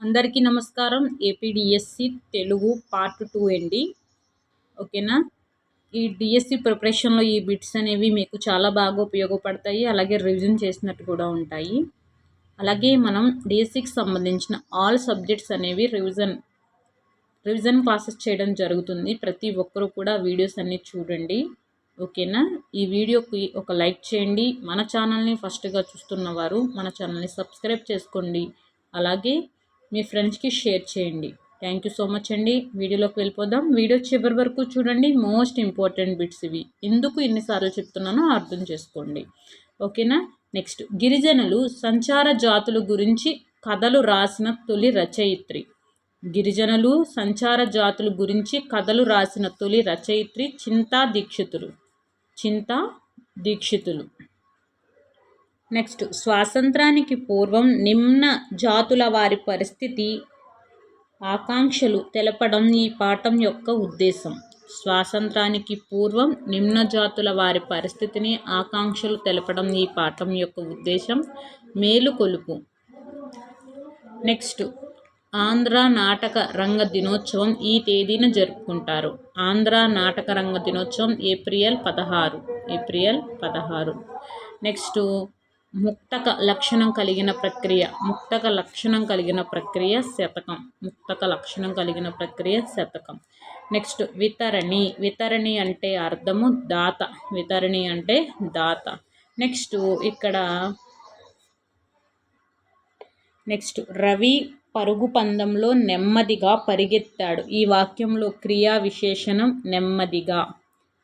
అందరికీ నమస్కారం. APDSC Telugu part 2 అండి. ఓకేనా. ఈ డిఎస్సి ప్రిపరేషన్లో ఈ బిట్స్ అనేవి మీకు చాలా బాగా ఉపయోగపడతాయి. అలాగే రివిజన్ చేసినట్టు కూడా ఉంటాయి. అలాగే మనం డిఎస్సికి సంబంధించిన ఆల్ సబ్జెక్ట్స్ అనేవి రివిజన్ క్లాసెస్ చేయడం జరుగుతుంది. ప్రతి ఒక్కరూ కూడా వీడియోస్ అన్ని చూడండి. ఓకేనా. ఈ వీడియోకి ఒక లైక్ చేయండి. మన ఛానల్ని ఫస్ట్గా చూస్తున్నవారు మన ఛానల్ని సబ్స్క్రైబ్ చేసుకోండి. అలాగే మీ ఫ్రెండ్స్కి షేర్ చేయండి. థ్యాంక్ యూ సో మచ్ అండి. వీడియోలోకి వెళ్ళిపోదాం. వీడియో చివరి వరకు చూడండి. మోస్ట్ ఇంపార్టెంట్ బిట్స్ ఇవి. ఎందుకు ఇన్నిసార్లు చెప్తున్నానో అర్థం చేసుకోండి. ఓకేనా. నెక్స్ట్, గిరిజనులు సంచార జాతుల గురించి కథలు రాసిన తొలి రచయిత్రి. గిరిజనులు సంచార జాతుల గురించి కథలు రాసిన తొలి రచయిత్రి చింతా దీక్షితులు. నెక్స్ట్, స్వాతంత్రానికి పూర్వం నిమ్న జాతుల వారి పరిస్థితి ఆకాంక్షలు తెలపడం ఈ పాఠం యొక్క ఉద్దేశం. స్వాతంత్రానికి పూర్వం నిమ్న జాతుల వారి పరిస్థితిని ఆకాంక్షలు తెలపడం ఈ పాఠం యొక్క ఉద్దేశం. మేలుకొలుపు. నెక్స్ట్, ఆంధ్ర నాటక రంగ దినోత్సవం ఈ తేదీన జరుపుకుంటారు. ఆంధ్ర నాటక రంగ దినోత్సవం ఏప్రిల్ 16. నెక్స్ట్, ముక్తక లక్షణం కలిగిన ప్రక్రియ శతకం. నెక్స్ట్, వితరణి అంటే అర్థము దాత. నెక్స్ట్ రవి పరుగు పందెంలో నెమ్మదిగా పరిగెత్తాడు. ఈ వాక్యంలో క్రియా విశేషణం నెమ్మదిగా.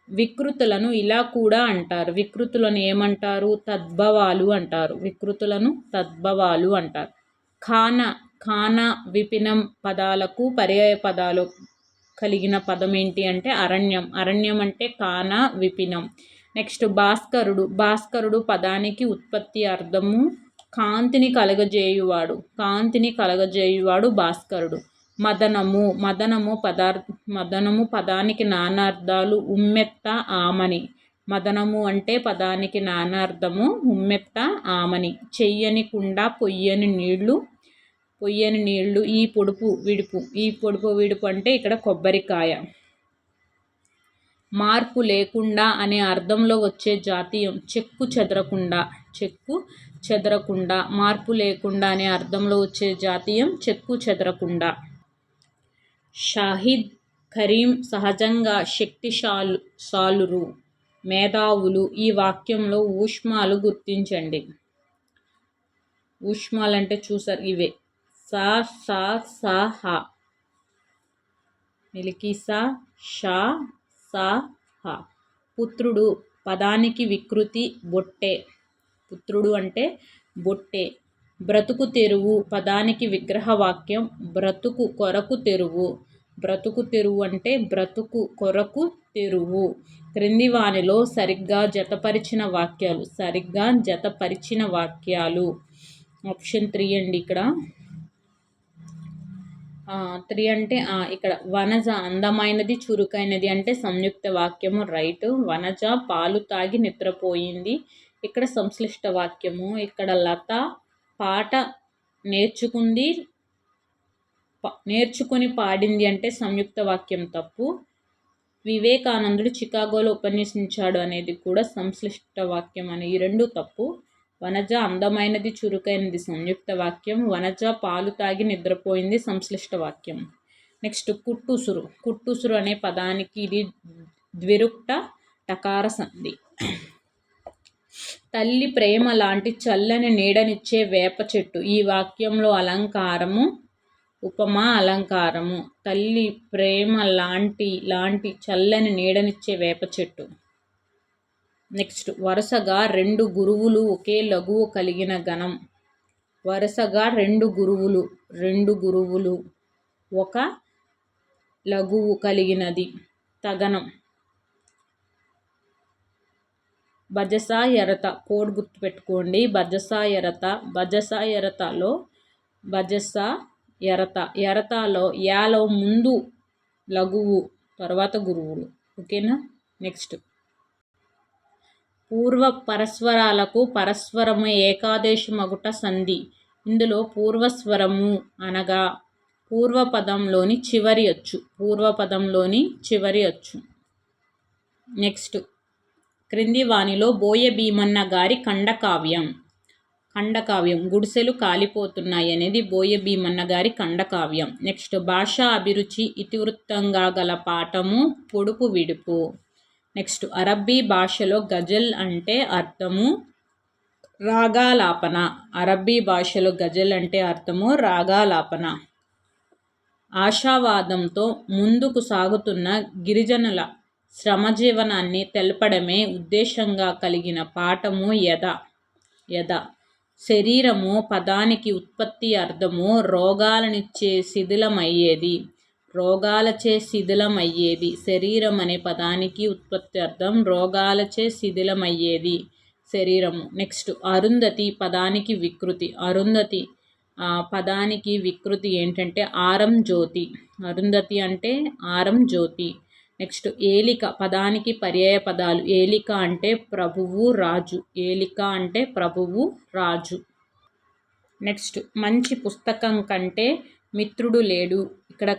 వికృతులను ఇలా కూడా అంటారు. వికృతులను ఏమంటారు? తద్భవాలు అంటారు. ఖాన విపినం పదాలకు పర్యాయ పదాలు కలిగిన పదం ఏంటి అంటే అరణ్యం అంటే కాన విపినం. నెక్స్ట్, భాస్కరుడు పదానికి ఉత్పత్తి అర్థము కాంతిని కలగజేయువాడు భాస్కరుడు. మదనము పదానికి నానార్థాలు ఉమ్మెత్త ఆమని. మదనము అంటే పదానికి నానార్థము ఉమ్మెత్త ఆమని. చెయ్యని కుండ పొయ్యని నీళ్లు. ఈ పొడుపు విడుపు అంటే ఇక్కడ కొబ్బరికాయ. మార్పు లేకుండా అనే అర్థంలో వచ్చే జాతీయం చెక్కు చెదరకుండా. మార్పు లేకుండా అనే అర్థంలో వచ్చే జాతీయం చెక్కు చెదరకుండా. షాహిద్ కరీం సహజంగా శక్తిశాలురు, మేధావులు. ఈ వాక్యంలో ఊష్మాలు గుర్తించండి. ఊష్మాలంటే చూసారు ఇవే. సా సా సా హా. మిలికి సా షా సా హా. పుత్రుడు పదానికి వికృతి బొట్టె. పుత్రుడు అంటే బొట్టె. బ్రతుకు తెరువు పదానికి విగ్రహవాక్యం బ్రతుకు కొరకు తెరువు. బ్రతుకు తెరువు అంటే బ్రతుకు కొరకు తెరువు. క్రింది వానిలో సరిగ్గా జతపరిచిన వాక్యాలు. ఆప్షన్ 3 అండి. ఇక్కడ 3 అంటే ఇక్కడ వనజ అందమైనది చురుకైనది అంటే సంయుక్త వాక్యము రైట్. వనజ పాలు తాగి నిద్రపోయింది ఇక్కడ సంశ్లిష్ట వాక్యము. ఇక్కడ లత పాట నేర్చుకుని పాడింది అంటే సంయుక్త వాక్యం తప్పు. వివేకానందుడు చికాగోలో ఉపన్యసించాడు అనేది కూడా సంశ్లిష్ట వాక్యం అని. ఈ రెండు తప్పు. వనజ అందమైనది చురుకైనది సంయుక్త వాక్యం. వనజ పాలు తాగి నిద్రపోయింది సంశ్లిష్ట వాక్యం. నెక్స్ట్, కుట్టుసురు అనే పదానికి ఇది ద్విరుక్త టకార సంధి. తల్లి ప్రేమ లాంటి చల్లని నీడనిచ్చే వేప చెట్టు. ఈ వాక్యంలో అలంకారము ఉపమా అలంకారము. తల్లి ప్రేమ లాంటి చల్లని నీడనిచ్చే వేప చెట్టు. నెక్స్ట్, వరుసగా 2 గురువులు ఒకే లఘువు కలిగిన గణం. వరుసగా 2 గురువులు ఒక లఘువు కలిగినది తగనం. బజసా ఎరత కోడ్ గుర్తుపెట్టుకోండి. బజసా ఎరతలో ఎరతలో యాలో ముందు లఘువు తర్వాత గురువులు. ఓకేనా. నెక్స్ట్, పూర్వ పరస్వరాలకు పరస్వరము ఏకాదేశమగుట సంధి. ఇందులో పూర్వస్వరము అనగా పూర్వపదంలోని చివరి అచ్చు. నెక్స్ట్ క్రింది వానిలో బోయ భీమన్న గారి ఖండకావ్యం గుడిసెలు కాలిపోతున్నాయి అనేది బోయ భీమన్న గారి ఖండకావ్యం. నెక్స్ట్ భాషా అభిరుచి ఇతివృత్తంగా గల పాఠము పొడుపు విడుపు. నెక్స్ట్ అరబ్బీ భాషలో గజల్ అంటే అర్థము రాగాలాపన. ఆశావాదంతో ముందుకు సాగుతున్న గిరిజనుల శ్రమజీవనాన్ని తెలపడమే ఉద్దేశంగా కలిగిన పాఠము యథ. శరీరము పదానికి ఉత్పత్తి అర్థము రోగాలచే శిథిలమయ్యేది. శరీరం అనే పదానికి ఉత్పత్తి అర్థం రోగాలచే శిథిలమయ్యేది శరీరము. నెక్స్ట్ అరుంధతి పదానికి వికృతి. పదానికి వికృతి ఏంటంటే ఆరం జ్యోతి. అరుంధతి అంటే ఆరం జ్యోతి. నెక్స్ట్ ఏలిక పదానికి పర్యాయ పదాలు. ఏలిక అంటే ప్రభువు రాజు. నెక్స్ట్ మంచి పుస్తకం కంటే మిత్రుడు లేడు. ఇక్కడ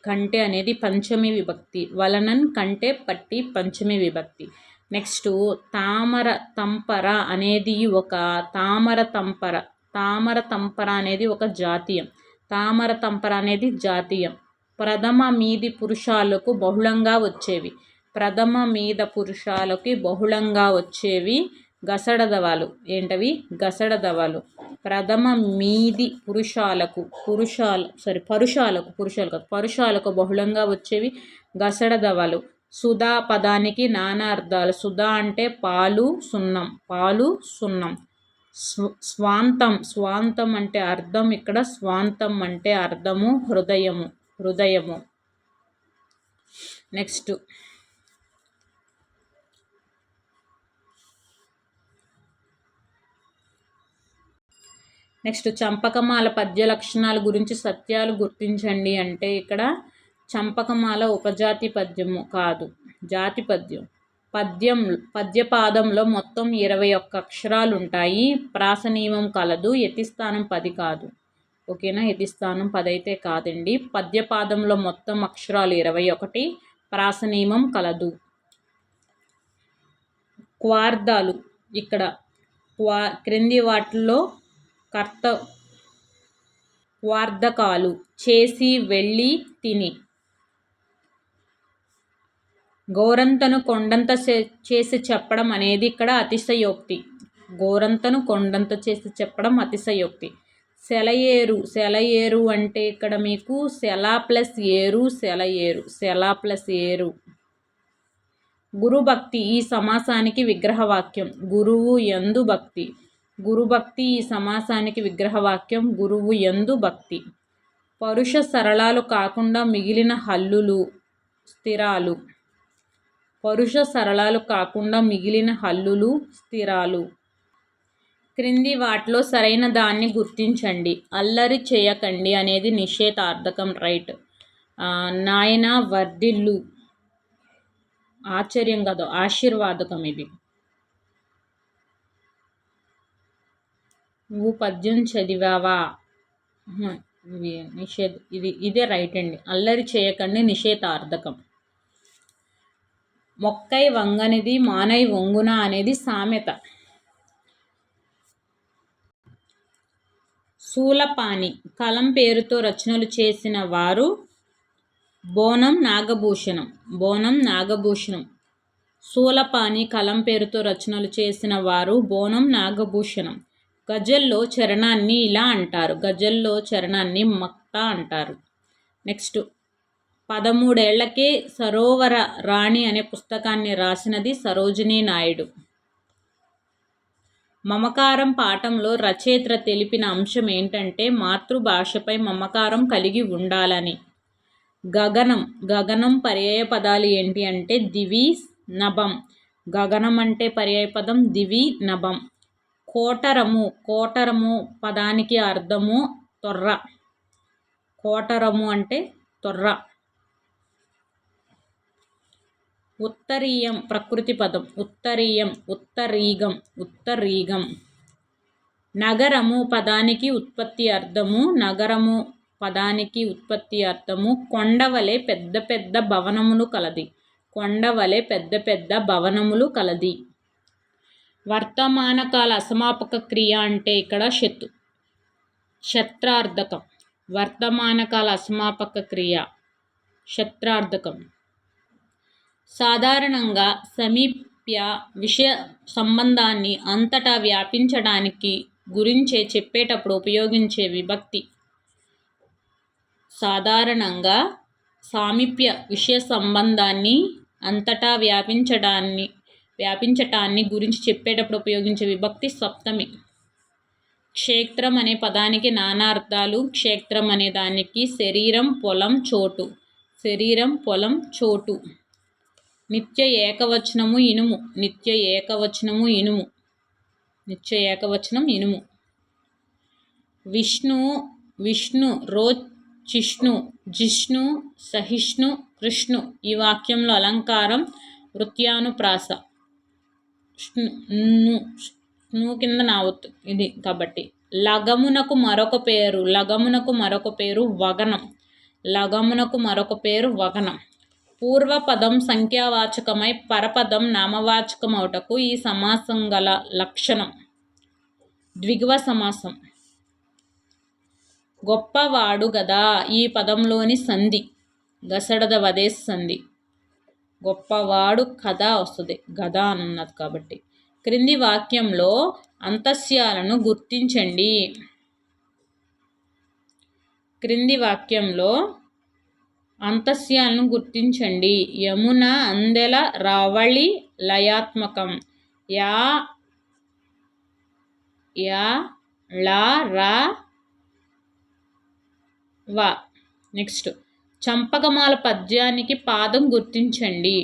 కంటే అనేది పంచమి విభక్తి. వలనన్ కంటే పట్టి పంచమి విభక్తి. నెక్స్ట్ తామర తంపర అనేది ఒక జాతీయం. ప్రథమ మీది పురుషాలకు బహుళంగా వచ్చేవి గసడదవాలు. ప్రథమ మీది పరుషాలకు బహుళంగా వచ్చేవి గసడదవాలు. సుధా పదానికి నానా అర్థాలు. సుధా అంటే పాలు సున్నం. స్వాంతం అంటే అర్థం. ఇక్కడ స్వాంతం అంటే అర్థము హృదయము. నెక్స్ట్ చంపకమాల పద్య లక్షణాల గురించి సత్యాలు గుర్తించండి అంటే ఇక్కడ చంపకమాల ఉపజాతి పద్యము కాదు, జాతి పద్యం. పద్యపాదంలో మొత్తం 21 అక్షరాలు ఉంటాయి. ప్రాస నియమం కలదు. యతిస్థానం 10 కాదు. ఓకేనా, యతిస్థానం 10 అయితే కాదండి. పద్యపాదంలో మొత్తం అక్షరాలు 21, ప్రాస నియమం కలదు. క్వార్దాలు ఇక్కడ క్రింది వాటిల్లో క్వార్ధకాలు చేసి వెళ్ళి తిని. గోరంతను కొండంత చేసి చెప్పడం అనేది ఇక్కడ అతిశయోక్తి. సెలయేరు అంటే ఇక్కడ మీకు సెలయేరు. గురుభక్తి ఈ సమాసానికి విగ్రహవాక్యం. గురువు యందు భక్తి. పరుష సరళాలు కాకుండా మిగిలిన హల్లులు స్థిరాలు. క్రింది వాటిలో సరైన దాన్ని గుర్తించండి. అల్లరి చేయకండి అనేది నిషేధార్థకం. రైట్. నాయనా వర్ధిల్లు ఆశ్చర్యం కాదు, ఆశీర్వాదకం. ఇది నువ్వు పద్యం చదివావా? ఇదే రైట్ అండి. అల్లరి చేయకండి నిషేధార్థకం. మొక్కై వంగనిది మానై వంగున అనేది సామెత. శూలపాణి కలం పేరుతో రచనలు చేసిన వారు బోనం నాగభూషణం. శూలపాణి కలం పేరుతో రచనలు చేసిన వారు బోనం నాగభూషణం. గజల్లో చరణాన్ని ఇలా అంటారు. చరణాన్ని మక్తా అంటారు. నెక్స్ట్ 13 ఏళ్లకే సరోవర రాణి అనే పుస్తకాన్ని రాసినది సరోజినీ నాయుడు. మమకారం పాఠంలో రచయిత తెలిపిన అంశం ఏంటంటే మాతృభాషపై మమకారం కలిగి ఉండాలని. గగనం పర్యాయ పదాలు ఏంటి అంటే దివి, నభం. గగనం అంటే పర్యాయ పదం దివి, నభం. కోటరము పదానికి అర్థము తొర్ర. కోటరము అంటే తొర్ర. ఉత్తరీయం ప్రకృతి పదం. ఉత్తరీయం ఉత్తరీగం. నగరము పదానికి ఉత్పత్తి అర్థము. నగరము పదానికి ఉత్పత్తి అర్థము కొండవలె పెద్ద పెద్ద భవనములు కలది. కొండవలె పెద్ద పెద్ద భవనములు కలది. వర్తమానకాల అసమాపక క్రియ అంటే ఇక్కడ శత్రార్థకం. వర్తమానకాల అసమాపక క్రియ శత్రార్థకం. సాధారణంగా సమీప్య విషయ సంబంధాన్ని అంతటా వ్యాపించడానికి గురించే చెప్పేటప్పుడు ఉపయోగించే విభక్తి. సాధారణంగా సామీప్య విషయ సంబంధాన్ని అంతటా వ్యాపించటాన్ని గురించి చెప్పేటప్పుడు ఉపయోగించే విభక్తి సప్తమి. క్షేత్రం అనే పదానికి నానా అర్థాలు. క్షేత్రం అనే దానికి శరీరం, పొలం, చోటు. శరీరం, పొలం, చోటు. నిత్య ఏకవచనము ఇనుము. నిత్య ఏకవచనము ఇనుము. నిత్య ఏకవచనం ఇనుము. విష్ణు రోచిష్ణు జిష్ణు సహిష్ణు కృష్ణు. ఈ వాక్యంలో అలంకారం వృత్యానుప్రాస. కింద నావత్తు ఇది కాబట్టి. లగమునకు మరొక పేరు. లగమునకు మరొక పేరు వగనం. లగమునకు మరొక పేరు వగనం. పూర్వపదం సంఖ్యావాచకమై పరపదం నామవాచకమవుటకు ఈ సమాసం గల లక్షణం. ద్విగువ సమాసం. గొప్పవాడు గదా ఈ పదంలోని సంధి. గసడద వదేశ సంధి. గొప్పవాడు కథ వస్తుంది, గదా అన్నది కాబట్టి. క్రింది వాక్యంలో అంతస్యాలను గుర్తించండి. క్రింది వాక్యంలో అంతస్యాలను గుర్తించండి. యమున అందెల రవళి లయాత్మకం. యా లా రా వా. నెక్స్ట్ చంపకమాల పద్యానికి పాదం గుర్తించండి.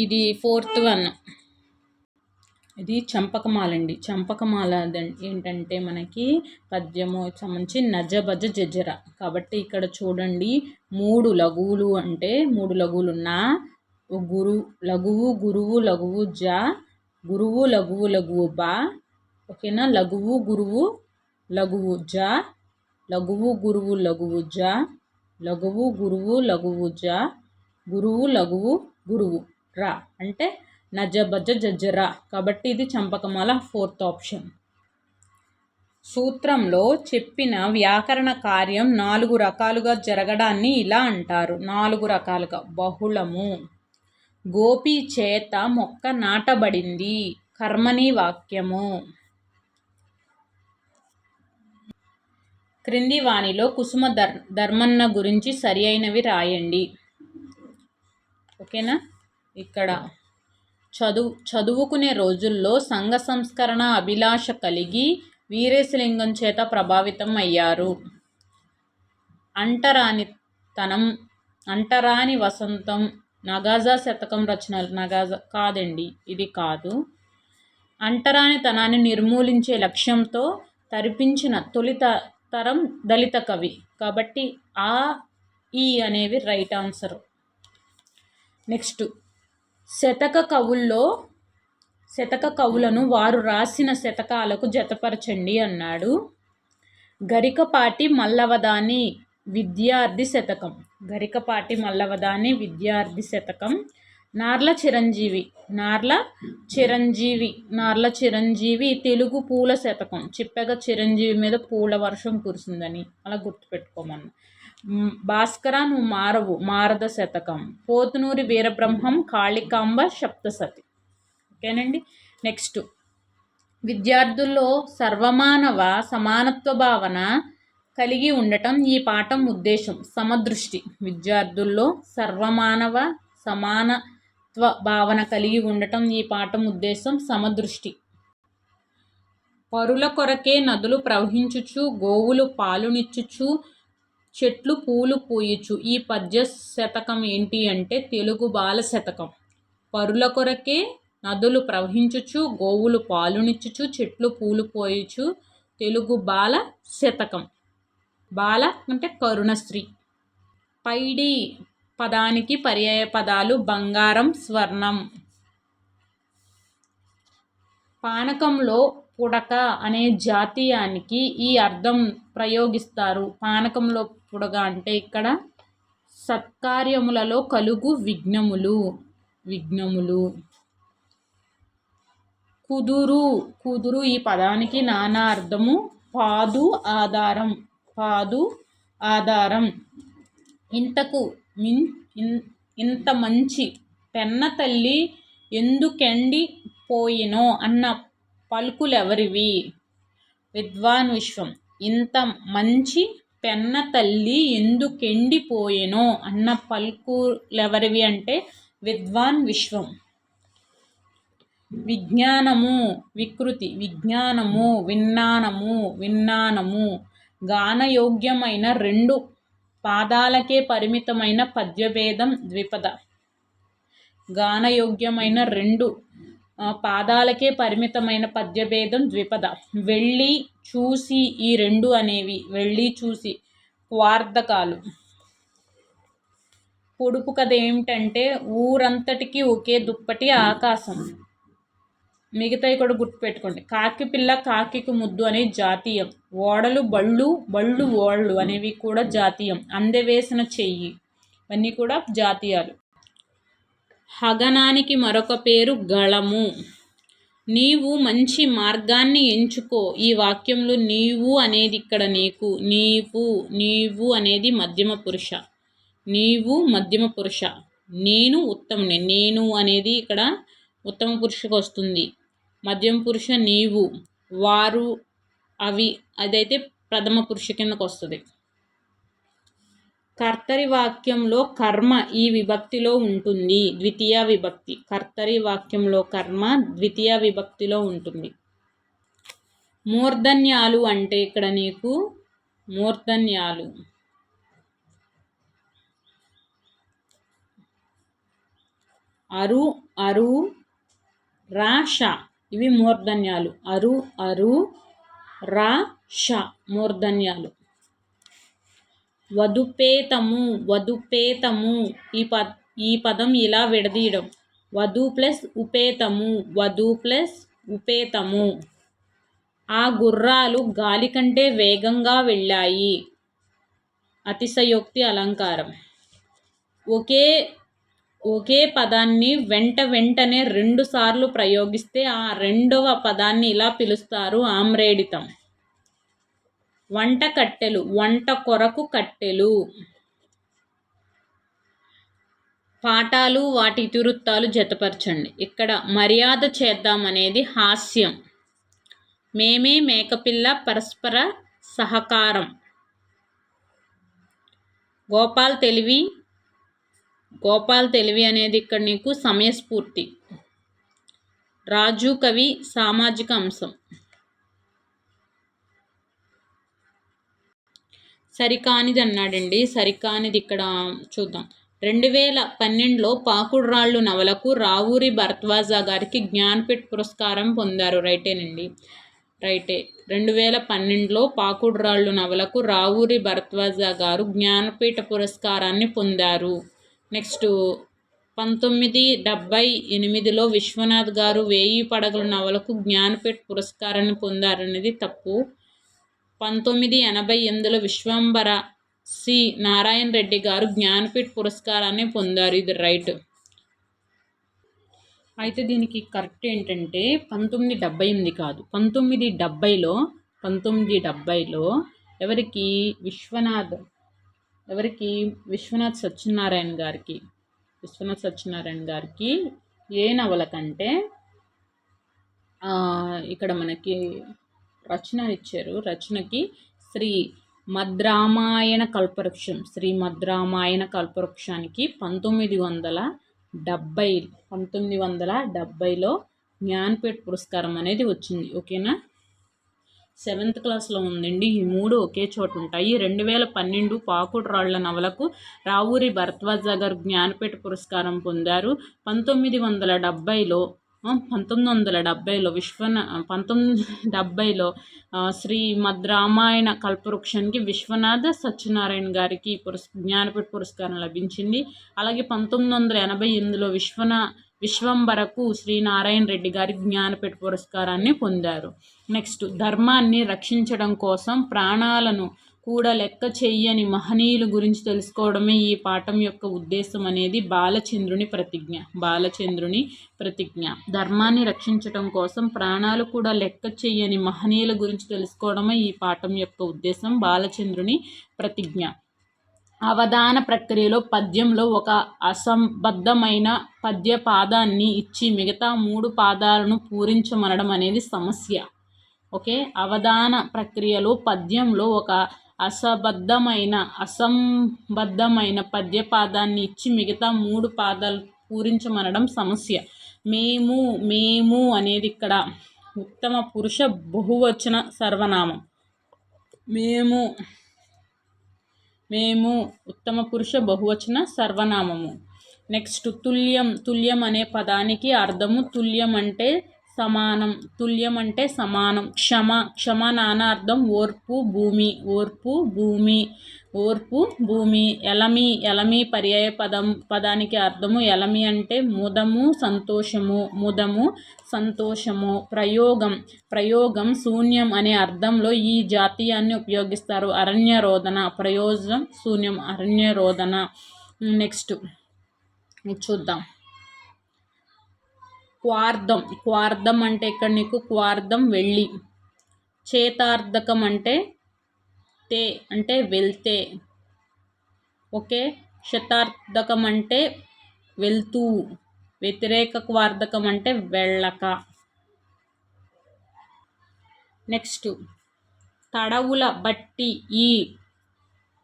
ఇది 4th వన్. ఇది చంపకమాల అండి. చంపకమాల ఏంటంటే మనకి పద్యము సంబంధించి నజబజ జజర కాబట్టి ఇక్కడ చూడండి 3 లఘువులు అంటే 3 లఘువులు నా లఘువు గురువు లఘువు జా గురువు లఘువు లఘువు బా. ఓకేనా. లఘువు గురువు లఘువు జా లఘువు గురువు లఘువు జా లఘువు గురువు లఘువు జా గురువు లఘువు గురువు రా అంటే నజబజ జజరా కాబట్టి ఇది చంపకమాల 4th ఆప్షన్. సూత్రంలో చెప్పిన వ్యాకరణ కార్యం 4 రకాలుగా జరగడాన్ని ఇలా అంటారు. 4 రకాలుగా. బహుళము. గోపి చేత మొక్క నాటబడింది. కర్మని వాక్యము. క్రింది వానిలో కుసుమ ధర్మన్న గురించి సరి అయినవి రాయండి. ఓకేనా. ఇక్కడ చదువుకునే రోజుల్లో సంఘ సంస్కరణ అభిలాష కలిగి వీరేశలింగం చేత ప్రభావితం అయ్యారు. అంటరాని వసంతం. నగాజా శతకం రచనలు. నగాజా కాదండి, ఇది కాదు. అంటరానితనాన్ని నిర్మూలించే లక్ష్యంతో తరిపించిన తొలితరం దళిత కవి కాబట్టి ఈ అనేవి రైట్ ఆన్సర్. నెక్స్ట్ శతక కవులను వారు రాసిన శతకాలకు జతపరచండి అన్నాడు. గరికపాటి మల్లవదాని విద్యార్థి శతకం. గరికపాటి మల్లవదాని విద్యార్థి శతకం. నార్ల చిరంజీవి తెలుగు పూల శతకం. చిప్పగా చిరంజీవి మీద పూల వర్షం కురిసిందని అలా గుర్తుపెట్టుకోమన్నా. భాస్కర నువ్వు మారవు మారద శతకం. పోతునూరి వీరబ్రహ్మం కాళికాంబ సప్తసతి. ఓకేనండి. నెక్స్ట్ విద్యార్థుల్లో సర్వమానవ సమానత్వ భావన కలిగి ఉండటం ఈ పాఠం ఉద్దేశం. సమదృష్టి. విద్యార్థుల్లో సర్వమానవ సమానత్వ భావన కలిగి ఉండటం ఈ పాఠం ఉద్దేశం. సమదృష్టి. పరుల కొరకే నదులు ప్రవహించుచు గోవులు పాలునిచ్చుచు చెట్లు పూలు పూయచ్చు. ఈ పద్య శతకం ఏంటి అంటే తెలుగు బాల శతకం. పరుల కొరకే నదులు ప్రవహించుచు గోవులు పాలునిచ్చుచు చెట్లు పూలు పోయచ్చు. తెలుగు బాల శతకం. బాల అంటే కరుణశ్రీ. పైడి పదానికి పర్యాయ పదాలు బంగారం, స్వర్ణం. పానకంలో పుడక అనే జాతీయానికి ఈ అర్థం ప్రయోగిస్తారు. పానకంలో పుడక అంటే ఇక్కడ సత్కార్యములలో కలుగు విఘ్నములు. కుదురు ఈ పదానికి నానా అర్థము. పాదు ఆధారం. ఇంత మంచి పెన్న తల్లి ఎందుకెండి పోయినో అన్న పలుకులెవరివి? విద్వాన్ విశ్వం. ఇంత మంచి పెన్న తల్లి ఎందుకెండిపోయెనో అన్న పలుకులెవరివి అంటే విద్వాన్ విశ్వం. విజ్ఞానము వికృతి. విజ్ఞానము విన్నానము. గానయోగ్యమైన 2 పాదాలకే పరిమితమైన పద్యభేదం ద్విపద. గానయోగ్యమైన 2 పాదాలకే పరిమితమైన పద్యభేదం ద్విపద. వెళ్ళి చూసి ఈ 2 అనేవి వెళ్ళి చూసి క్వార్థకాలు. పొడుపు కథ ఏమిటంటే ఊరంతటికి ఒకే దుప్పటి ఆకాశం. మిగతాయి కూడా గుర్తుపెట్టుకోండి. కాకి పిల్ల కాకికి ముద్దు అనే జాతీయం. ఓడలు బళ్ళు ఓళ్ళు అనేవి కూడా జాతీయం. అందెవేసిన చెయ్యి ఇవన్నీ కూడా జాతీయాలు. హగనానికి మరొక పేరు గళము. నీవు మంచి మార్గాన్ని ఎంచుకో. ఈ వాక్యంలో నీవు అనేది ఇక్కడ నీవు అనేది మధ్యమ పురుష. నేను ఉత్తముని. నేను అనేది ఇక్కడ ఉత్తమ పురుషకు వస్తుంది. మధ్యమ పురుష నీవు, వారు, అవి అదైతే ప్రథమ పురుష కిందకు వస్తుంది. కర్తరి వాక్యంలో కర్మ ఈ విభక్తిలో ఉంటుంది. ద్వితీయ విభక్తి. కర్తరి వాక్యంలో కర్మ ద్వితీయ విభక్తిలో ఉంటుంది. మూర్ధన్యాలు అంటే ఇక్కడ నీకు మూర్ధన్యాలు. అరు రాష ఇవి మూర్ధన్యాలు. అరు రాష మూర్ధన్యాలు. వధుపేతము ఈ పదం ఇలా విడదీయడం. వధు ప్లస్ ఉపేతము. ఆ గుర్రాలు గాలి కంటే వేగంగా వెళ్ళాయి. అతిశయోక్తి అలంకారం. ఒకే పదాన్ని వెంటనే 2 సార్లు ప్రయోగిస్తే ఆ 2వ పదాన్ని ఇలా పిలుస్తారు ఆమ్రేడితం. వంట కట్టెలు. వంట కొరకు కట్టెలు. పాఠాలు వాటి ఇతివృత్తాలు జతపరచండి. ఇక్కడ మర్యాద చేద్దాం అనేది హాస్యం. మేమే మేకపిల్ల పరస్పర సహకారం. గోపాల్ తెలివి అనేది ఇక్కడ నీకు సమయస్ఫూర్తి. రాజు కవి సామాజిక అంశం. సరికానిది అన్నాడండి. సరికానిది ఇక్కడ చూద్దాం. 2012లో పాకుడురాళ్ళు నవలకు రావూరి భరద్వాజ గారికి జ్ఞానపీఠ పురస్కారం పొందారు. రైటేనండి. 2012లో పాకుడురాళ్ళు నవలకు రావూరి భరద్వాజ గారు జ్ఞానపీఠ పురస్కారాన్ని పొందారు. నెక్స్ట్ 1978లో విశ్వనాథ్ గారు 1000 పడగల నవలకు జ్ఞానపీఠ పురస్కారాన్ని పొందారనేది తప్పు. 1988లో విశ్వంబర సి నారాయణ రెడ్డి గారు జ్ఞానపీఠ పురస్కారాన్ని పొందారు. ఇది రైట్. అయితే దీనికి కరెక్ట్ ఏంటంటే 1978 కాదు, 1970లో ఎవరికి విశ్వనాథ్ సత్యనారాయణ గారికి ఏ నవల కంటే ఇక్కడ మనకి రచన ఇచ్చారు. రచనకి శ్రీమద్రామాయణ కల్పవృక్షానికి 1970లో జ్ఞానపీఠ పురస్కారం అనేది వచ్చింది. ఓకేనా? 7th క్లాస్లో ఉందండి. ఈ 3 ఒకే చోట ఉంటాయి. 2012 పాకుడురాళ్ల నవలకు రావూరి భరద్వాజ గారు జ్ఞానపీఠ పురస్కారం పొందారు. 1970లో 1970లో 1970లో శ్రీమద్ రామాయణ కల్పవృక్షానికి విశ్వనాథ సత్యనారాయణ గారికి జ్ఞానపీఠ పురస్కారం లభించింది. అలాగే 1988లో విశ్వంబరకు శ్రీనారాయణ రెడ్డి గారి జ్ఞానపీఠ పురస్కారాన్ని పొందారు. నెక్స్ట్, ధర్మాన్ని రక్షించడం కోసం ప్రాణాలను కూడా లెక్క చెయ్యని మహనీయుల గురించి తెలుసుకోవడమే ఈ పాఠం యొక్క ఉద్దేశం అనేది బాలచంద్రుని ప్రతిజ్ఞ. ధర్మాన్ని రక్షించడం కోసం ప్రాణాలు కూడా లెక్క చెయ్యని మహనీయుల గురించి తెలుసుకోవడమే ఈ పాఠం యొక్క ఉద్దేశం, బాలచంద్రుని ప్రతిజ్ఞ. అవధాన ప్రక్రియలో పద్యంలో ఒక అసంబద్ధమైన పద్య పాదాన్ని ఇచ్చి మిగతా 3 పాదాలను పూరించమనడం అనేది సమస్య. ఓకే, అవధాన ప్రక్రియలో పద్యంలో ఒక అసంబద్ధమైన పద్యపాదాన్ని ఇచ్చి మిగతా 3 పాదాలు పూరించమనడం సమస్య. మేము అనేది ఇక్కడ ఉత్తమ పురుష బహువచన సర్వనామం. మేము ఉత్తమ పురుష బహువచన సర్వనామము. నెక్స్ట్, తుల్యం అనే పదానికి అర్థము తుల్యం అంటే సమానం. క్షమ నానార్థం ఓర్పు భూమి. ఎలమి పర్యాయ పదానికి అర్థము ఎలమి అంటే ముదము సంతోషము. ప్రయోగం శూన్యం అనే అర్థంలో ఈ జాతీయాన్ని ఉపయోగిస్తారు. అరణ్యరోదన ప్రయోజనం శూన్యం, అరణ్యరోదన. నెక్స్ట్ చూద్దాం. క్వార్థం అంటే ఇక్కడ నీకు క్వార్థం వెళ్ళి. చేతార్థకం అంటే వెళ్తే. ఓకే, శతార్థకం అంటే వెళ్తూ. వ్యతిరేక క్వార్థకం అంటే వెళ్ళక. నెక్స్ట్, తడవుల బట్టి ఈ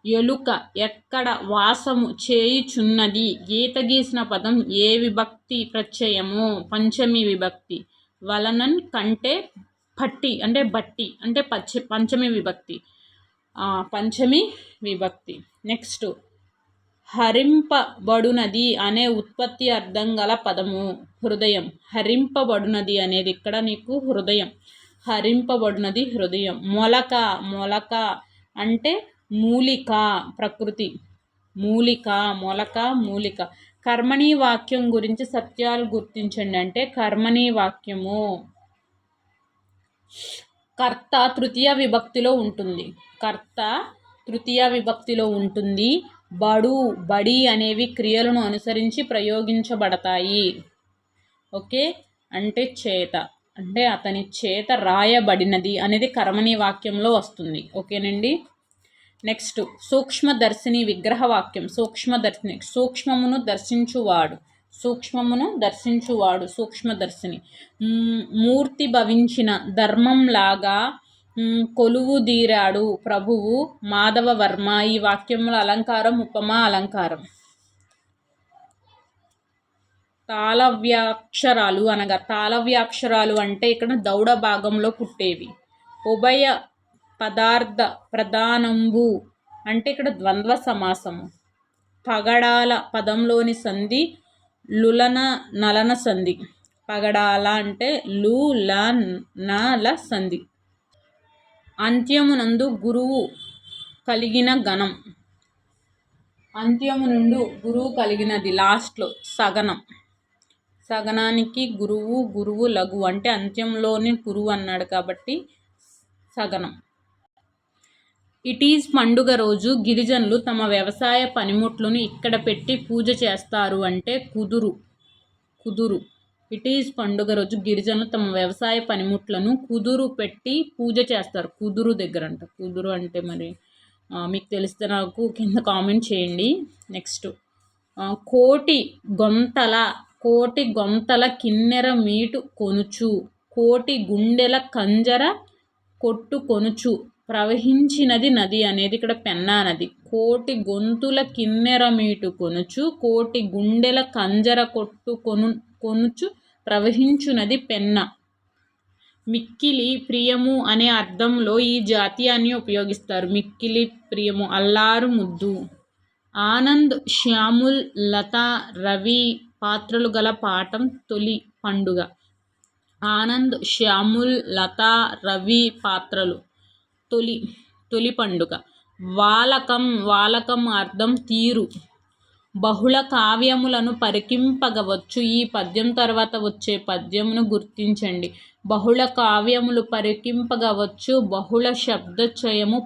ఎలుక ఎక్కడ వాసము చేయుచున్నది. గీత గీసిన పదం ఏ విభక్తి ప్రత్యయము? పంచమి విభక్తి. వలనన్ కంటే పట్టి అంటే బట్టి అంటే పంచమి విభక్తి. నెక్స్ట్, హరింపబడునది అనే ఉత్పత్తి అర్థం గల పదము హృదయం. హరింపబడునది అనేది ఇక్కడ నీకు హృదయం. హరింపబడునది హృదయం. మొలక అంటే మూలిక, ప్రకృతి. మూలిక. కర్మణీ వాక్యం గురించి సత్యాలు గుర్తించండి అంటే కర్మణీ వాక్యము కర్త తృతీయ విభక్తిలో ఉంటుంది. బడి అనేవి క్రియలను అనుసరించి ప్రయోగించబడతాయి. ఓకే, అంటే చేత, అంటే అతని చేత రాయబడినది అనేది కర్మణీ వాక్యంలో వస్తుంది. ఓకేనండి. నెక్స్ట్, సూక్ష్మదర్శిని విగ్రహవాక్యం. సూక్ష్మమును దర్శించువాడు సూక్ష్మదర్శిని. మూర్తి భవించిన ధర్మంలాగా కొలువుదీరాడు ప్రభువు మాధవవర్మ. ఈ వాక్యంలో అలంకారం ఉపమా అలంకారం. తాళవ్యాక్షరాలు అంటే ఇక్కడ దౌడ భాగంలో పుట్టేవి. ఉభయ పదార్థ ప్రధానంబు అంటే ఇక్కడ ద్వంద్వ సమాసము. పగడాల పదంలోని సంధి లులన నలన సంధి. పగడాల అంటే లులనల సంధి. అంత్యమునందు గురువు కలిగిన గణం. అంత్యము నుండి గురువు కలిగినది లాస్ట్లో సగనం. సగనానికి గురువు లఘు అంటే అంత్యంలోని గురువు అన్నాడు కాబట్టి సగనం. ఇట్ ఈజ్ పండుగ రోజు గిరిజనులు తమ వ్యవసాయ పనిముట్లను ఇక్కడ పెట్టి పూజ చేస్తారు అంటే కుదురు. ఇట్ ఈజ్ పండుగ రోజు గిరిజనులు తమ వ్యవసాయ పనిముట్లను కుదురు పెట్టి పూజ చేస్తారు. కుదురు దగ్గర అంట. కుదురు అంటే మరి మీకు తెలిస్తే నాకు కింద కామెంట్ చేయండి. నెక్స్ట్, కోటి గొంతల కిన్నెర మీటు కొనుచు. కోటి గుండెల కంజర కొట్టు కొనుచు. ప్రవహించినది నది అనేది ఇక్కడ పెన్నా నది. కోటి గొంతుల కిన్నెర మీటు కొనుచు. కోటి గుండెల కంజర కొట్టు కొనుచు ప్రవహించునది పెన్న. మిక్కిలి ప్రియము అనే అర్థంలో ఈ జాతీయాన్ని ఉపయోగిస్తారు. మిక్కిలి ప్రియము, అల్లారు ముద్దు. ఆనంద్, శ్యాముల్, లత, రవి పాత్రలు గల పాఠం తొలి పండుగ. ఆనంద్, శ్యాముల్, లతా, రవి పాత్రలు. తొలి పండుగ. వాలకం అర్థం తీరు. బహుళ కావ్యములను పరికింపగవచ్చు. ఈ పద్యం తర్వాత వచ్చే పద్యమును గుర్తించండి. బహుళ కావ్యములు పరికింపగవచ్చు. బహుళ శబ్దచయము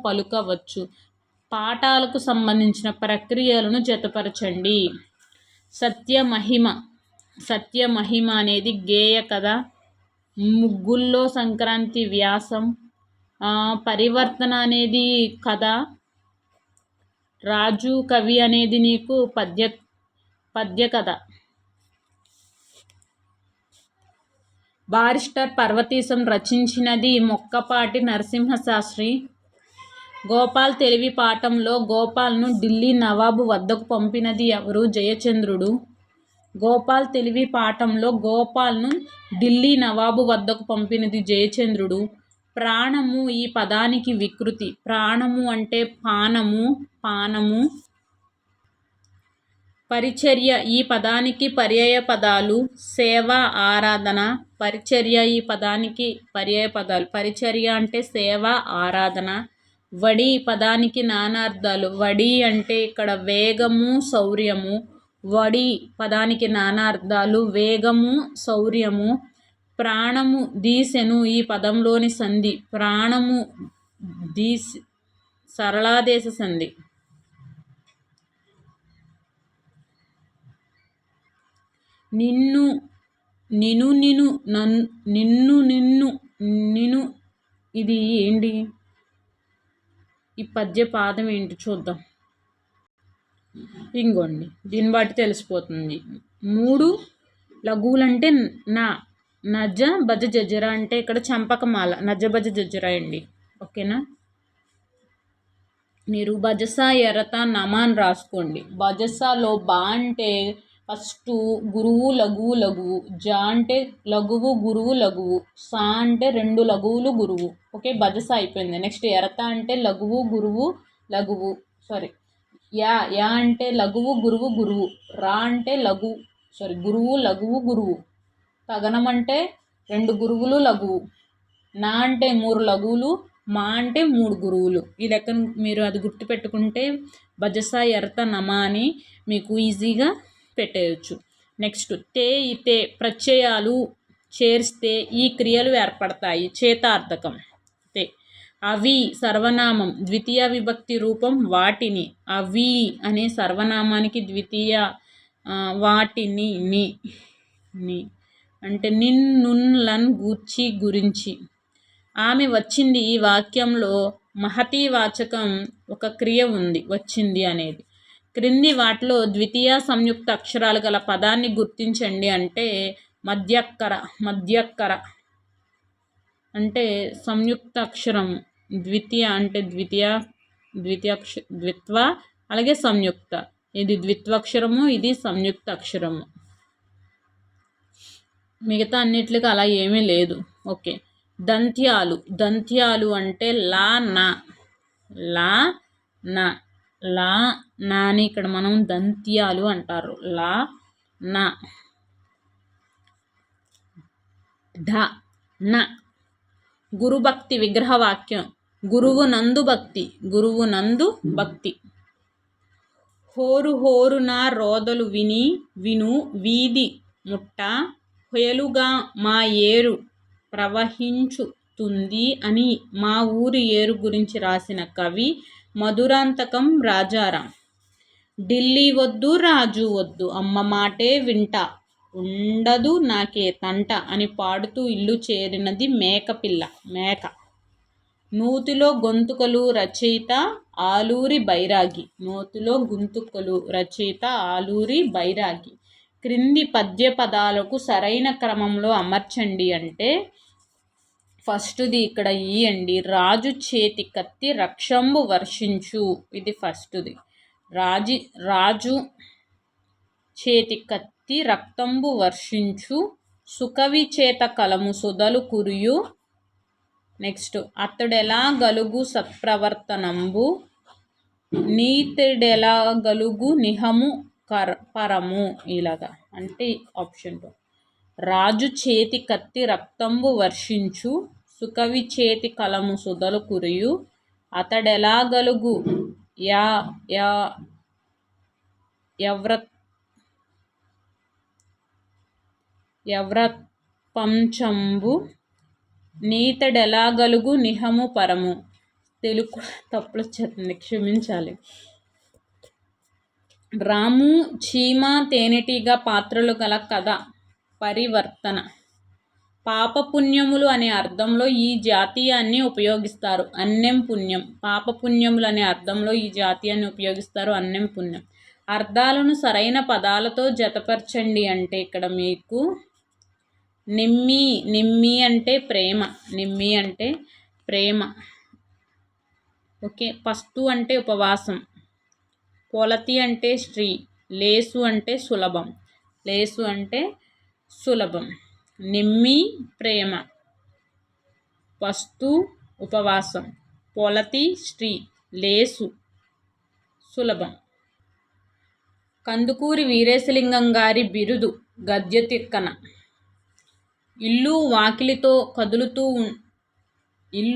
పలుకవచ్చు. పాఠాలకు సంబంధించిన ప్రక్రియలను జతపరచండి. సత్యమహిమ అనేది గేయ కథ. ముగ్గుల్లో సంక్రాంతి వ్యాసం. పరివర్తన అనేది కథ. రాజు కవి అనేది నీకు పద్య కథ. బారిస్టర్ పార్వతీశం రచించినది మొక్కపాటి నరసింహశాస్త్రి. గోపాల్ తెలివి పాఠంలో గోపాల్ను ఢిల్లీ నవాబు వద్దకు పంపినది ఎవరు? జయచంద్రుడు. గోపాల్ తెలివి పాఠంలో గోపాల్ను ఢిల్లీ నవాబు వద్దకు పంపినది జయచంద్రుడు. ప్రాణము ఈ పదానికి వికృతి. ప్రాణము అంటే పానము. పరిచర్య ఈ పదానికి పర్యాయ పదాలు. సేవ, ఆరాధన. పరిచర్య ఈ పదానికి పర్యాయ పదాలు. పరిచర్య అంటే సేవ, ఆరాధన. వడి పదానికి నానార్థాలు. వడి అంటే ఇక్కడ వేగము, శౌర్యము. వడి పదానికి నానార్థాలు. వేగము, శౌర్యము. ప్రాణము దీసెను ఈ పదంలోని సంధి. ప్రాణము దీసి సరళాదేశ సంధి. నిన్ను ఇది ఏంటి? ఈ పద్య పాదం ఏంటి చూద్దాం. ఇంకోండి, దీన్ని బట్టి తెలిసిపోతుంది. 3 లఘువులంటే నజ భజ జజర అంటే ఇక్కడ చంపకమాల. నజ భజ జజర అండి. ఓకేనా? మీరు భజస ఎరత నమాన్ రాసుకోండి. భజసలో బా అంటే ఫస్ట్ గురువు లఘువు. జ అంటే లఘువు గురువు లఘువు. సా అంటే 2 లఘువులు గురువు. ఓకే, భజస అయిపోయింది. నెక్స్ట్ ఎరత అంటే లఘువు గురువు లఘువు. యా అంటే లఘువు గురువు. రా అంటే గురువు లఘువు గురువు. తగనం అంటే 2 గురువులు లఘువు. నా అంటే 3 లఘువులు. మా అంటే 3 గురువులు. ఈ లెక్కను మీరు అది గుర్తుపెట్టుకుంటే భజస ఎరత నమా అని మీకు ఈజీగా పెట్టేయచ్చు. నెక్స్ట్ ఇతే ప్రత్యయాలు చేరిస్తే ఈ క్రియలు ఏర్పడతాయి. చేతార్థకం. అవి సర్వనామం. ద్వితీయ విభక్తి రూపం వాటిని. అవి అనే సర్వనామానికి ద్వితీయ వాటిని ని అంటే నిన్నులన్ గూర్చి గురించి. ఆమె వచ్చింది ఈ వాక్యంలో మహతీ వాచకం ఒక క్రియ ఉంది. వచ్చింది అనేది. క్రింది వాటిలో ద్వితీయ సంయుక్త అక్షరాలు గల పదాన్ని గుర్తించండి అంటే మధ్యక్కర అంటే సంయుక్త అక్షరం. ద్వితీయ అంటే ద్విత్వ, అలాగే సంయుక్త. ఇది ద్విత్వాక్షరము, ఇది సంయుక్త అక్షరము. మిగతా అన్నిటికీ అలా ఏమీ లేదు. ఓకే. దంత్యాలు అంటే లా నాని ఇక్కడ మనం దంత్యాలు అంటారు. లా నా న. గురుభక్తి విగ్రహవాక్యం. గురువు నందు భక్తి. హోరు నా రోదలు విను వీధి ముట్ట హొయలుగా మా ఏరు ప్రవహించుతుంది అని మా ఊరి ఏరు గురించి రాసిన కవి మధురాంతకం రాజారాం. ఢిల్లీ వద్దు రాజు వద్దు, అమ్మ మాటే వింటా, ఉండదు నాకే తంట అని పాడుతూ ఇల్లు చేరినది మేక. నూతిలో గొంతుకలు రచయిత ఆలూరి బైరాగి. క్రింది పద్య పదాలకు సరైన క్రమంలో అమర్చండి అంటే ఫస్ట్ది ఇక్కడ ఈ అండి. రాజు చేతి కత్తి రక్షంబు వర్షించు. ఇది ఫస్ట్ది. రాజు చేతి కత్తి రక్తంబు వర్షించు. సుకవి చేత కలము సుధలు కురియు. నెక్స్ట్ అతడెలా గలుగు సత్ప్రవర్తనంబు, నీతిడెలా గలుగు నిహము పరము. ఇలాగా అంటే ఆప్షన్ 2. రాజు చేతి కత్తి రక్తంబు వర్షించు, సుకవి చేతి కలము సుధలు కురియు, అతడెలాగలుగు యా యా యవ్రత్పంచంబు, నీతడెలాగలుగు నిహము పరము. తెలుగు తప్పులు వచ్చేస్తుంది, క్షమించాలి. రాము చీమ తేనెటీగ పాత్రలు గల కథ పరివర్తన. పాపపుణ్యములు అనే అర్థంలో ఈ జాతీయాన్ని ఉపయోగిస్తారు. అన్యం పుణ్యం. పాపపుణ్యములు అనే అర్థంలో ఈ జాతీయాన్ని ఉపయోగిస్తారు. అన్యం పుణ్యం. అర్థాలను సరైన పదాలతో జతపరచండి అంటే ఇక్కడ మీకు నిమ్మి. నిమ్మి అంటే ప్రేమ. నిమ్మి అంటే ప్రేమ. ఓకే. పస్తు అంటే ఉపవాసం. పొలతి అంటే స్త్రీ. లేసు అంటే సులభం. లేసు అంటే సులభం. నిమ్మి ప్రేమ, పస్తు ఉపవాసం, పొలతి స్త్రీ, లేసు సులభం. కందుకూరి వీరేశలింగం గారి బిరుదు గద్య తిక్కన. ఇల్లు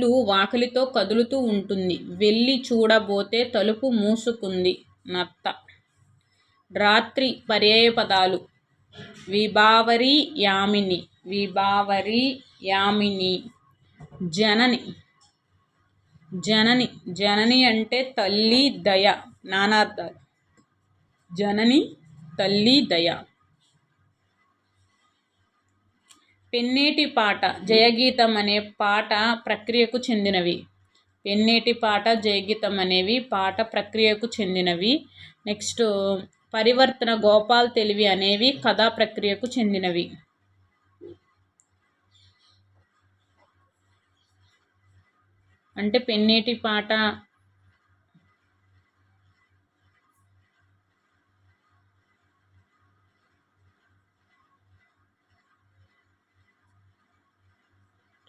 వాకిలితో కదులుతూ ఉంటుంది. వెళ్ళి చూడబోతే తలుపు మూసుకుంది. నత్త. రాత్రి పర్యాయ పదాలు విభావరి యామిని. విభావరి యామిని. జనని. జనని. జనని అంటే తల్లి, దయ. నానార్థాలు. జనని తల్లి, దయ. పెన్నేటి పాట జయగీతం అనే పాట ప్రక్రియకు చెందినవి. పెన్నేటి పాట జయగీతం అనేవి పాట ప్రక్రియకు చెందినవి. నెక్స్ట్ పరివర్తన గోపాల్ తెలివి అనేవి కథా ప్రక్రియకు చెందినవి. అంటే పెన్నేటి పాట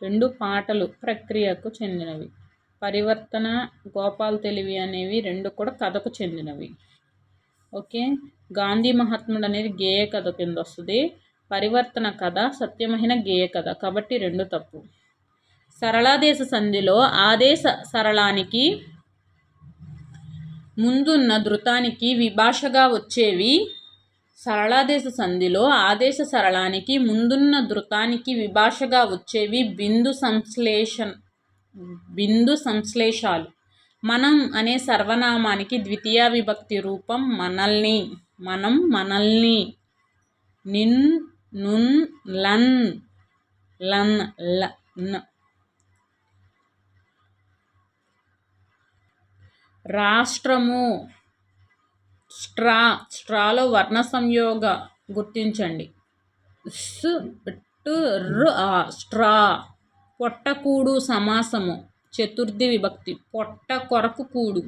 రెండు పాటలు ప్రక్రియకు చెందినవి. పరివర్తన గోపాల్ తెలివి అనేవి రెండు కూడా కథకు చెందినవి. ఓకే. గాంధీ మహాత్ముడు అనేది గేయ కథ కింద వస్తుంది. పరివర్తన కథ సత్యమైన గేయ కథ. కాబట్టి రెండు తప్పు. సరళాదేశ సంధిలో ఆదేశ సరళానికి ముందున్న ధృతానికి విభాషగా వచ్చేవి. సరళాదేశ సంధిలో ఆదేశ సరళానికి ముందున్న ధృతానికి విభాషగా వచ్చేవి బిందు సంశ్లేషాలు. మనం అనే సర్వనామానికి ద్వితీయ విభక్తి రూపం మనల్ని. మనం మనల్ని. నిన్, నున్, లన్, లన్, లన్. రాష్ట్రము స్ట్రా. స్ట్రాలో వర్ణ సంయోగ గుర్తించండి. స్, ట్, ర్, ఆ. స్ట్రా. పొట్టకూడు సమాసము చతుర్థి విభక్తి. పొట్ట కొరకు కూడు.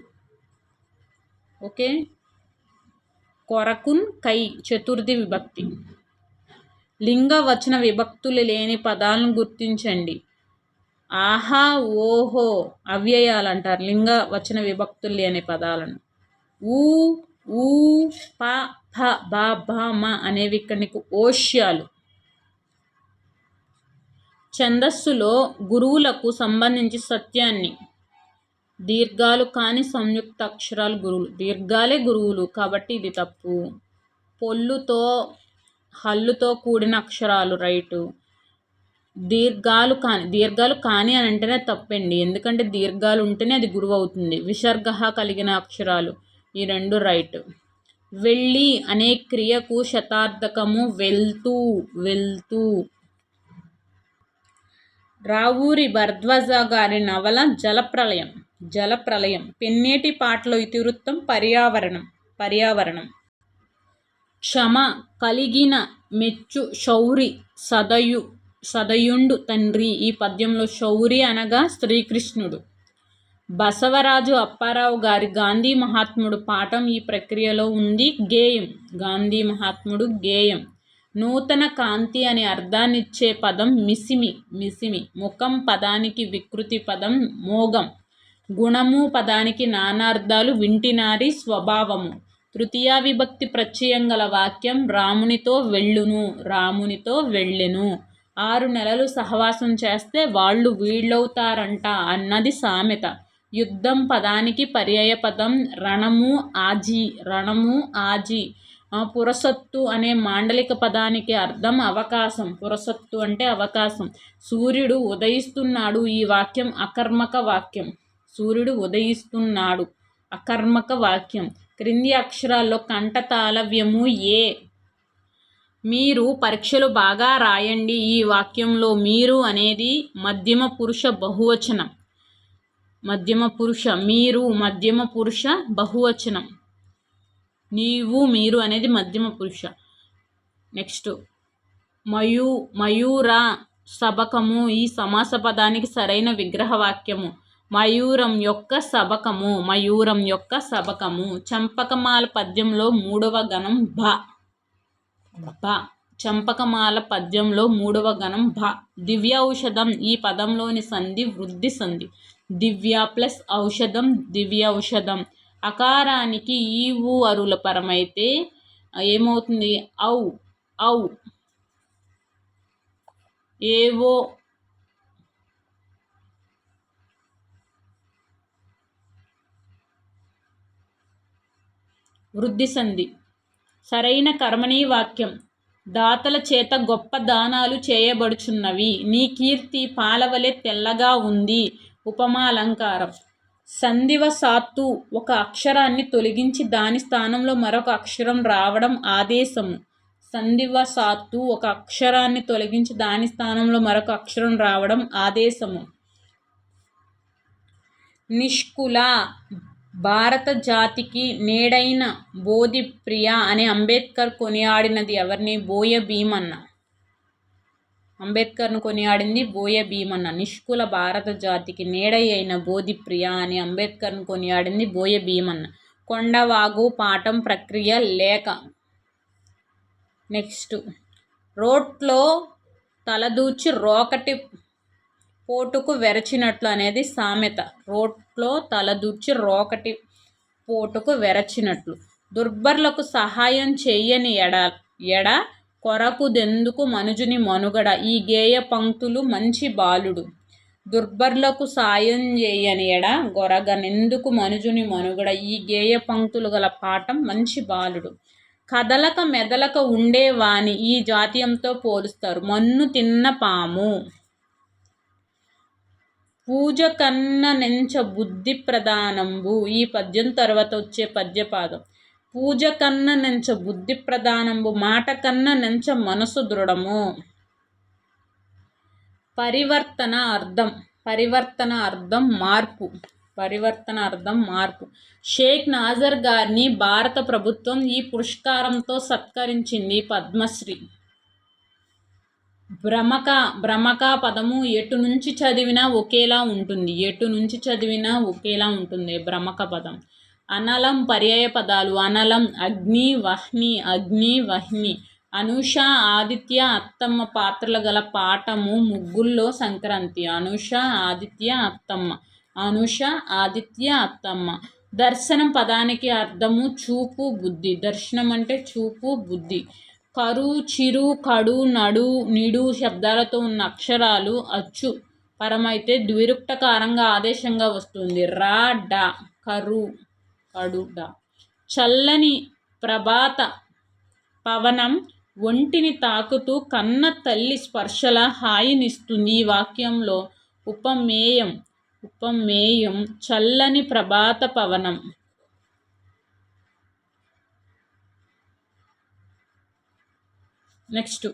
ఓకే. కొరకున్ కై చతుర్థి విభక్తి. లింగ వచన విభక్తులు లేని పదాలను గుర్తించండి. ఆహా, ఓహో అవ్యయాలు అంటారు లింగ వచన విభక్తులు లేని పదాలను. ఊ, ఊ, ప, ఫ, బ, భ, మ అనేవి ఇక్కడ నీకు ఓష్యాలు. ఛందస్సులో గురువులకు సంబంధించి సత్యాన్ని. దీర్ఘాలు కాని సంయుక్త అక్షరాలు గురువులు. దీర్ఘాలే గురువులు కాబట్టి ఇది తప్పు. పొల్లుతో హల్లుతో కూడిన అక్షరాలు రైటు. దీర్ఘాలు కాని అని అంటేనే తప్పండి. ఎందుకంటే దీర్ఘాలు ఉంటేనే అది గురువు అవుతుంది. విసర్గ కలిగిన అక్షరాలు ఈ రెండు రైట్. వెళ్ళి అనే క్రియకు శతార్థకము వెళ్తూ. వెళ్తూ. రావూరి భరద్వాజ గారి నవల జలప్రళయం. జలప్రళయం. పెన్నేటి పాటలో ఇతివృత్తం పర్యావరణం. పర్యావరణం. క్షమ కలిగిన మెచ్చు శౌరి సదయుండు తండ్రి. ఈ పద్యంలో శౌరి అనగా శ్రీకృష్ణుడు. బసవరాజు అప్పారావు గారి గాంధీ మహాత్ముడు పాఠం ఈ ప్రక్రియలో ఉంది. గేయం. గాంధీ మహాత్ముడు గేయం. నూతన కాంతి అనే అర్థాన్నిచ్చే పదం మిసిమి. మిసిమి. ముఖం పదానికి వికృతి పదం మోగం. గుణము పదానికి నానార్థాలు వింటినారి స్వభావము. తృతీయ విభక్తి ప్రత్యయం గల వాక్యం రామునితో వెళ్ళును, రామునితో వెళ్ళెను. 6 నెలలు సహవాసం చేస్తే వాళ్ళు వీళ్ళవుతారంట అన్నది సామెత. యుద్ధం పదానికి పర్యాయ పదం రణము ఆజీ, రణము ఆజీ. పురసత్తు అనే మాండలిక పదానికి అర్థం అవకాశం, పురసత్తు అంటే అవకాశం. సూర్యుడు ఉదయిస్తున్నాడు, ఈ వాక్యం అకర్మక వాక్యం. సూర్యుడు ఉదయిస్తున్నాడు అకర్మక వాక్యం. క్రింది అక్షరాల్లో కంఠతాళవ్యము ఏ. మీరు పరీక్షలు బాగా రాయండి. ఈ వాక్యంలో మీరు అనేది మధ్యమ పురుష బహువచనం. మధ్యమ పురుష, మీరు మధ్యమ పురుష బహువచనం. నీవు మీరు అనేది మధ్యమ పురుష. నెక్స్ట్ మయూర సబకము ఈ సమాస పదానికి సరైన విగ్రహ వాక్యము. మయూరం యొక్క సబకము, మయూరం యొక్క సబకము. చంపకమాల పద్యంలో 3వ గణం భ, భ. చంపకమాల పద్యంలో 3వ గణం భ. దివ్య ఔషధం ఈ పదంలోని సంధి వృద్ధి సంధి. దివ్య ప్లస్ ఔషధం, దివ్య ఔషధం. అకారానికి ఈ ఊ అరుల పరమైతే ఏమవుతుంది? ఔ, ఔ. ఏవో, వృద్ధి సంధి. సరైన కర్మణీ వాక్యం. దాతల చేత గొప్ప దానాలు చేయబడుచున్నవి, నీ కీర్తి పాలవలె తెల్లగా ఉంది. ఉపమాలంకారం. సంధివశాత్తు ఒక అక్షరాన్ని తొలగించి దాని స్థానంలో మరొక అక్షరం రావడం ఆదేశము. సంధివశాత్తు ఒక అక్షరాన్ని తొలగించి దాని స్థానంలో మరొక అక్షరం రావడం ఆదేశము. నిష్కుల భారత జాతికి నేడైన బోధిప్రియ అని అంబేద్కర్ కొనియాడినది ఎవరిని? బోయ భీమన్న. అంబేద్కర్ను కొనియాడింది బోయ భీమన్న. నిష్కుల భారత జాతికి నేడై అయిన బోధిప్రియ అని అంబేద్కర్ను కొనియాడింది బోయ భీమన్న. కొండవాగు పాఠం ప్రక్రియ లేఖ. నెక్స్ట్ రోట్లో తలదూర్చి రోకటి పోటుకు వెరచినట్లు అనేది సామెత. రోట్లో తలదూర్చి రోకటి పోటుకు వెరచినట్లు. దుర్బర్లకు సహాయం చెయ్యని ఎడ కొరకుదెందుకు మనుజుని మనుగడ. ఈ గేయ పంక్తులు మంచి బాలుడు. దుర్బర్లకు సాయం చేయని ఎడ గొరగనెందుకు మనుజుని మనుగడ. ఈ గేయ పంక్తులు గల పాఠం మంచి బాలుడు. కదలక మెదలక ఉండేవాని ఈ జాతీయంతో పోలుస్తారు. మన్ను తిన్న పాము. పూజ కన్న నెంచ బుద్ధి ప్రధానంబు ఈ పద్యం తర్వాత వచ్చే పద్యపాదం. పూజ కన్న నెంచ బుద్ధి ప్రధానంబు, మాట కన్న నెంచ మనసు దృఢము. పరివర్తన అర్థం. పరివర్తన అర్థం మార్పు. పరివర్తన అర్థం మార్పు. షేక్ నాజర్ గారిని భారత ప్రభుత్వం ఈ పురస్కారంతో సత్కరించింది. పద్మశ్రీ. భ్రమక పదము ఎటు నుంచి చదివినా ఒకేలా ఉంటుంది. ఎటు నుంచి చదివినా ఒకేలా ఉంటుంది భ్రమక పదం. అనలం పర్యాయ పదాలు. అనలం అగ్ని వహ్ని, అగ్ని వహ్ని. అనుష ఆదిత్య అత్తమ్మ పాత్రలు గల పాఠము ముగ్గుల్లో సంక్రాంతి. అనుష ఆదిత్య అత్తమ్మ, అనుష ఆదిత్య అత్తమ్మ. దర్శనం పదానికి అర్థము చూపు బుద్ధి. దర్శనం అంటే చూపు బుద్ధి. కరు చిరు కడు నడు నిడు శబ్దాలతో ఉన్న అక్షరాలు అచ్చు పరమైతే ద్విరుక్తకారంగా ఆదేశంగా వస్తుంది. రా డా, కరు కడు డా. చల్లని ప్రభాత పవనం ఒంటిని తాకుతూ కన్న తల్లి స్పర్శల హాయినిస్తుంది. ఈ వాక్యంలో ఉపమేయం. ఉపమేయం చల్లని ప్రభాత పవనం. నెక్స్ట్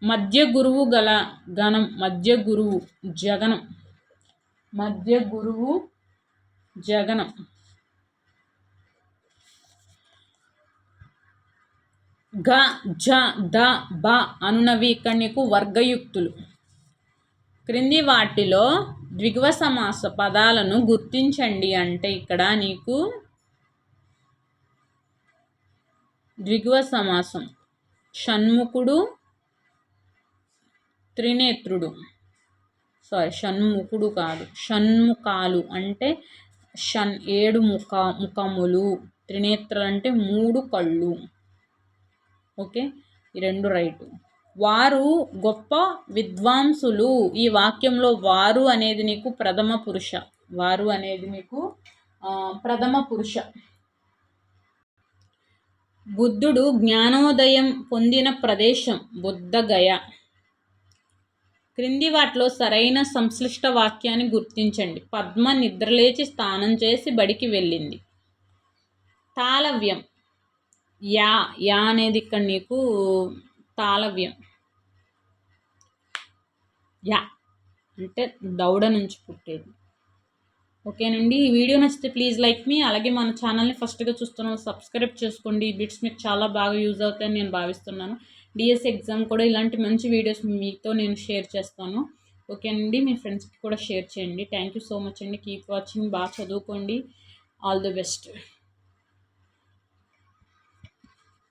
మధ్య గురువు గల గణం. మధ్య గురువు జగనం. మధ్య గురువు జగనం. గ జ ద బ అనునవి ఇక్కడ నీకు వర్గయుక్తులు. క్రింది వాటిలో ద్విగువ సమాస పదాలను గుర్తించండి అంటే ఇక్కడ నీకు ద్విగువ సమాసం. షణ్ముఖుడు, త్రినేత్రుడు. షణ్ముఖుడు కాదు, షణ్ముఖాలు అంటే 7 ముఖములు. త్రినేత్రాలు అంటే 3 కళ్ళు. ఓకే, ఈ 2 రైటు. వారు గొప్ప విద్వాంసులు. ఈ వాక్యంలో వారు అనేది నీకు ప్రథమ పురుష. వారు అనేది మీకు ప్రథమ పురుష. బుద్ధుడు జ్ఞానోదయం పొందిన ప్రదేశం బుద్ధగయ. క్రింది వాటిలో సరైన సంశ్లిష్ట వాక్యాన్ని గుర్తించండి. పద్మ నిద్రలేచి స్నానం చేసి బడికి వెళ్ళింది. తాళవ్యం. యా యా అనేది ఇక్కడ నీకు తాళవ్యం. యా అంటే దౌడ నుంచి పుట్టేది. ఓకేనండి, ఈ వీడియో నచ్చితే ప్లీజ్ లైక్ మీ. అలాగే మన ఛానల్ని ఫస్ట్గా చూస్తున్నాం సబ్స్క్రైబ్ చేసుకోండి. ఈ బిట్స్ మీకు చాలా బాగా యూజ్ అవుతాయని నేను భావిస్తున్నాను. డిఎస్సి ఎగ్జామ్ కూడా ఇలాంటి మంచి వీడియోస్ మీతో నేను షేర్ చేస్తాను. ఓకేనండి, మీ ఫ్రెండ్స్కి కూడా షేర్ చేయండి. థ్యాంక్ యూ సో మచ్ అండి. Keep watching. బాగా చదువుకోండి. All the best.